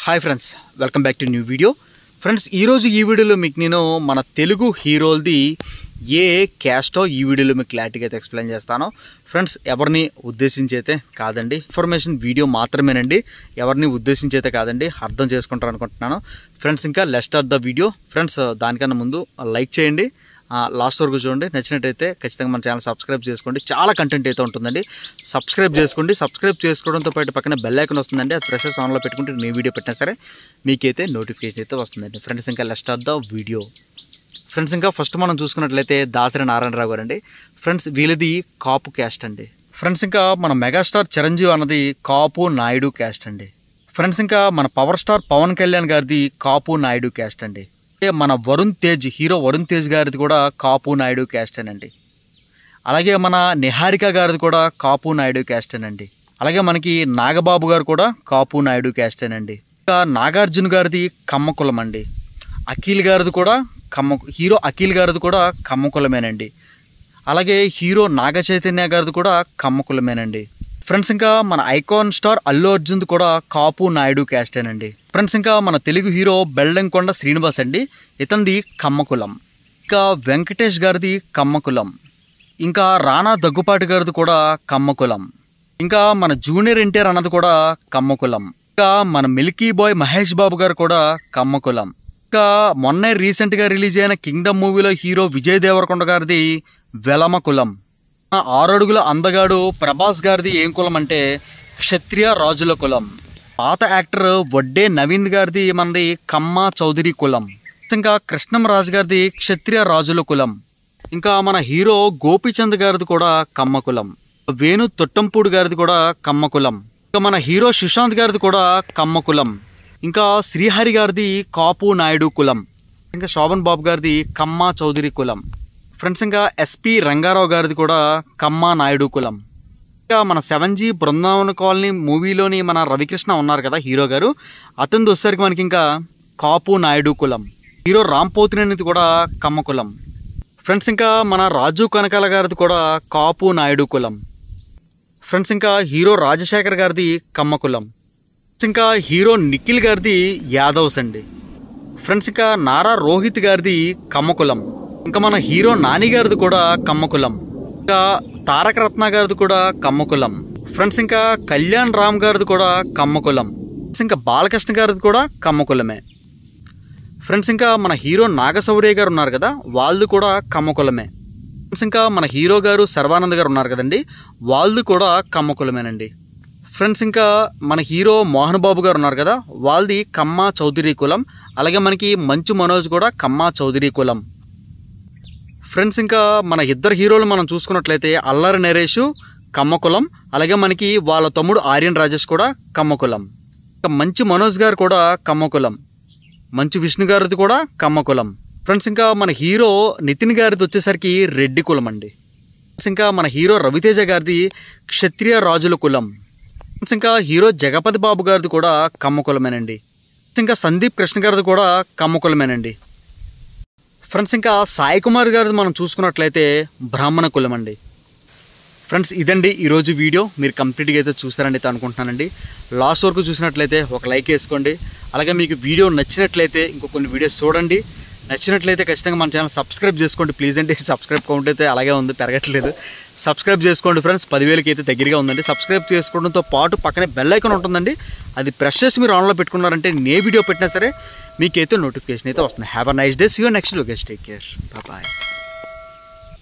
Hi friends, welcome back to new video. Friends, ఈరోజు ఈ వీడియోలో మీకు నేను మన తెలుగు హీరోలది ఏ క్యాస్టో ఈ వీడియోలో మీకు క్లారిటీగా అయితే ఎక్స్ప్లెయిన్ చేస్తాను. ఫ్రెండ్స్, ఎవరిని ఉద్దేశించి అయితే కాదండి, ఇన్ఫర్మేషన్ వీడియో మాత్రమేనండి, ఎవరిని ఉద్దేశించి అయితే కాదండి, అర్థం చేసుకుంటారు అనుకుంటున్నాను. ఫ్రెండ్స్, ఇంకా let's start the video. Friends, దానికన్నా ముందు లైక్ చేయండి, లాస్ట్ వరకు చూడండి. నచ్చినట్టయితే ఖచ్చితంగా మన ఛానల్ సబ్స్క్రైబ్ చేసుకోండి. చాలా కంటెంట్ అయితే ఉంటుందండి, సబ్స్క్రైబ్ చేసుకోండి. సబ్స్క్రైబ్ చేసుకోవడంతో పాటు పక్కన బెల్ ఐకాన్ వస్తుందండి, అది ప్రెషర్స్ ఆన్లో పెట్టుకుంటే నేను వీడియో పెట్టినా సరే మీకైతే నోటిఫికేషన్ అయితే వస్తుందండి. ఫ్రెండ్స్, ఇంకా let's start the video. Friends, ఇంకా ఫస్ట్ మనం చూసుకున్నట్లయితే దాసరి నారాయణరావు గారు అండి. ఫ్రెండ్స్, వీళ్ళది కాపు క్యాస్ట్ అండి. ఫ్రెండ్స్, ఇంకా మన మెగాస్టార్ చిరంజీవి అన్నది కాపు నాయుడు క్యాస్ట్ అండి. ఫ్రెండ్స్, ఇంకా మన పవర్ స్టార్ పవన్ కళ్యాణ్ గారిది కాపు నాయుడు క్యాస్ట్ అండి. మన వరుణ్ తేజ్, హీరో వరుణ్ తేజ్ గారిది కూడా కాపు నాయుడు క్యాస్టేనండి. అలాగే మన నిహారిక గారిది కూడా కాపు నాయుడు క్యాస్టేనండి. అలాగే మనకి నాగబాబు గారు కూడా కాపు నాయుడు క్యాస్టేనండి. ఇంకా నాగార్జున గారిది కమ్మ కులం అండి. అఖిల్ గారిది కూడా హీరో అఖిల్ గారిది కూడా కమ్మ కులమేనండి. అలాగే హీరో నాగ చైతన్య గారిది కూడా కమ్మ కులమేనండి. ఫ్రెండ్స్, ఇంకా మన ఐకాన్ స్టార్ అల్లు అర్జున్ కూడా కాపు నాయుడు క్యాస్టేనండి. ఫ్రెండ్స్, ఇంకా మన తెలుగు హీరో బెల్లంకొండ శ్రీనివాస్ అండి, ఇతంది కమ్మకులం. ఇంకా వెంకటేష్ గారిది కమ్మకులం. ఇంకా రానా దగ్గుపాటి గారిది కూడా కమ్మకులం. ఇంకా మన జూనియర్ ఎన్టీఆర్ అన్నది కూడా కమ్మకులం. ఇంకా మన మిల్కీ బాయ్ మహేష్ బాబు గారు కూడా కమ్మకులం. ఇంకా మొన్నే రీసెంట్ గా రిలీజ్ అయిన కింగ్డమ్ మూవీలో హీరో విజయ్ దేవరకొండ గారిది వెలమ కులం. 6 అడుగుల అందగాడు ప్రభాస్ గారిది ఏం కులం అంటే క్షత్రియ రాజుల కులం. పాత యాక్టర్ వడ్డే నవీన్ గారిది మనది కమ్మ చౌదరి కులం. ఇంకా కృష్ణంరాజు గారిది క్షత్రియ రాజుల కులం. ఇంకా మన హీరో గోపీచంద్ గారిది కూడా కమ్మ కులం. వేణు తొట్టంపూడి గారిది కూడా కమ్మ కులం. ఇంకా మన హీరో సుశాంత్ గారిది కూడా కమ్మ కులం. ఇంకా శ్రీహరి గారిది కాపు నాయుడు కులం. ఇంకా శోభన్ బాబు గారిది కమ్మ చౌదరి కులం. ఫ్రెండ్స్, ఇంకా ఎస్పి రంగారావు గారిది కూడా కమ్మ నాయుడు కులం. ఇంకా మన 7G బృందావన కాలనీ మూవీలోని మన రవికృష్ణ ఉన్నారు కదా హీరో గారు, అతనిది వచ్చేసరికి మనకి ఇంకా కాపు నాయుడు కులం. హీరో రాంపోతినేనిది కూడా కమ్మ కులం. ఫ్రెండ్స్, ఇంకా మన రాజు కనకాల గారిది కూడా కాపు నాయుడు కులం. ఫ్రెండ్స్, ఇంకా హీరో రాజశేఖర్ గారిది కమ్మ కులం. ఇంకా హీరో నిఖిల్ గారిది యాదవ్స్ అండి. ఫ్రెండ్స్, ఇంకా నారా రోహిత్ గారిది కమ్మ కులం. ఇంకా మన హీరో నాని గారిది కూడా కమ్మ కులం. ఇంకా తారక రత్న గారిది కూడా కమ్మ కులం. ఫ్రెండ్స్, ఇంకా కళ్యాణ్ రామ్ గారిది కూడా కమ్మ కులం. ఇంకా బాలకృష్ణ గారిది కూడా కమ్మ కులమే. ఫ్రెండ్స్, ఇంకా మన హీరో నాగశౌర్య గారు ఉన్నారు కదా, వాళ్ళది కూడా కమ్మ కులమే. ఫ్రెండ్స్, ఇంకా మన హీరో గారు శర్వానంద్ గారు ఉన్నారు కదండి, వాళ్ళది కూడా కమ్మ కులమేనండి. ఫ్రెండ్స్, ఇంకా మన హీరో మోహన్ బాబు గారు ఉన్నారు కదా, వాళ్ళది కమ్మ చౌదరి కులం. అలాగే మనకి మంచు మనోజ్ కూడా కమ్మ చౌదరి కులం. ఫ్రెండ్స్, ఇంకా మన ఇద్దరు హీరోలు మనం చూసుకున్నట్లయితే అల్లరి నరేష్ కమ్మ కులం. అలాగే మనకి వాళ్ళ తమ్ముడు ఆర్యన్ రాజేష్ కూడా కమ్మ కులం. ఇంకా మంచు మనోజ్ గారు కూడా కమ్మ కులం. మంచు విష్ణు గారిది కూడా కమ్మ కులం. ఫ్రెండ్స్, ఇంకా మన హీరో నితిన్ గారిది వచ్చేసరికి రెడ్డి కులం అండి. ఫ్రెండ్స్, ఇంకా మన హీరో రవితేజ గారిది క్షత్రియ రాజుల కులం. ఫ్రెండ్స్, ఇంకా హీరో జగపతి బాబు గారిది కూడా కమ్మ కులమేనండి. ఇంకా సందీప్ కృష్ణ గారిది కూడా కమ్మ కులమేనండి. ఫ్రెండ్స్, ఇంకా సాయి కుమార్ గారిది మనం చూసుకున్నట్లయితే బ్రాహ్మణ కులం అండి. ఫ్రెండ్స్, ఇదండి ఈరోజు వీడియో. మీరు కంప్లీట్గా అయితే చూస్తారని అయితే అనుకుంటున్నానండి. లాస్ట్ వరకు చూసినట్లయితే ఒక లైక్ వేసుకోండి. అలాగే మీకు వీడియో నచ్చినట్లయితే ఇంకో కొన్ని వీడియోస్ చూడండి. నచ్చినట్లయితే ఖచ్చితంగా మన ఛానల్ సబ్స్క్రైబ్ చేసుకోండి ప్లీజ్ అండి. సబ్స్క్రైబ్ కౌంట్ అయితే అలాగే ఉంది, పెరగట్లేదు. సబ్స్క్రైబ్ చేసుకోండి ఫ్రెండ్స్, 10,000కి అయితే దగ్గరగా ఉందండి. సబ్స్క్రైబ్ చేసుకోవడంతో పాటు పక్కనే బెల్ ఐకాన్ ఉంటుందండి, అది ప్రెస్ చేసి మీరు ఆన్లో పెట్టుకున్నారంటే ఏ వీడియో పెట్టినా సరే మీకైతే నోటిఫికేషన్ అయితే వస్తుంది. Have a nice day. See you next video. Take care. Bye.